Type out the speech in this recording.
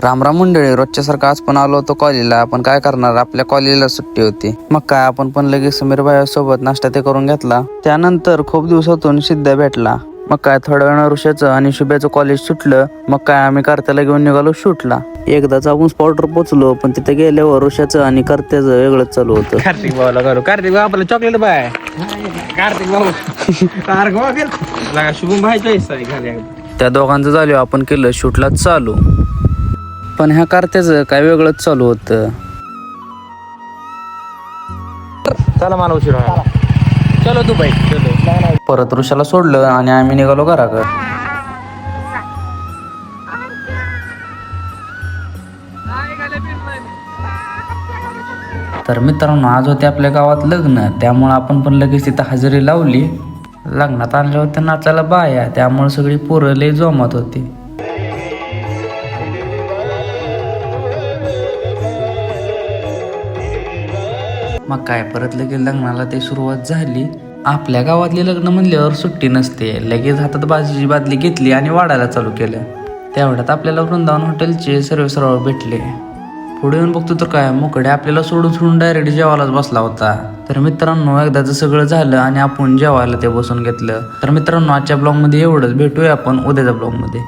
रामराम मंडळी, रोजच्या सारखं आज पण आलो होतो कॉलेजला. आपण काय करणार, आपल्या कॉलेजला सुट्टी होती. मग काय आपण पण लगेच समीर भाई सोबत नाश्ता ते करून घेतला. त्यानंतर खूप दिवसातून सिद्ध्या भेटला. मग काय थोड्या वेळा ऋषाचं आणि शुभ्याचं कॉलेज सुटलं. मग काय आम्ही कार्त्याला घेऊन निघालो शूटला. एकदाच आपण स्पॉटवर पोहोचलो, पण तिथे गेल्यावर ऋषाचं आणि कार्त्याचं वेगळंच चालू होतं. कार्तिक भाऊला करू. कार्तिक भाऊ आपला चॉकलेट बाय. कार्तिक भाऊ लगा शुभम भाई चॉईस आहे खाली. त्या दोघांचं झालं आपण केलं शूटला चालू. पण ह्या कार्त्याचं काय वेगळंच चालू होतं. चला मला उशीर व्हायला. चलो तू बाई चलो. परत ऋषाला सोडलं आणि आम्ही निघालो घराकडे. तर मित्रांनो, आज होते आपल्या गावात लग्न, त्यामुळे आपण पण लगेच तिथं हजेरी लावली. लग्नात आणल्या होत्या नाचायला बाया, त्यामुळे सगळी पोरं लय जोमात होती. मग काय परत लगेच लग्नाला ते सुरुवात झाली. आपल्या गावातली लग्न म्हणल्यावर सुट्टी नसते. लगेच हातात बाजीची बादली घेतली आणि वाढायला चालू केलं. तेवढ्यात आपल्याला वृंदावन हॉटेलचे सर्वेसर्वा भेटले. पुढे येऊन बघतो तर काय, मुकडे आपल्याला सोडून डायरेक्ट जेवायलाच बसला होता. तर मित्रांनो, एकदाचं सगळं झालं आणि आपण जेवायला ते बसून घेतलं. तर मित्रांनो, आजच्या ब्लॉगमध्ये एवढंच. भेटूया आपण उद्याच्या ब्लॉगमध्ये.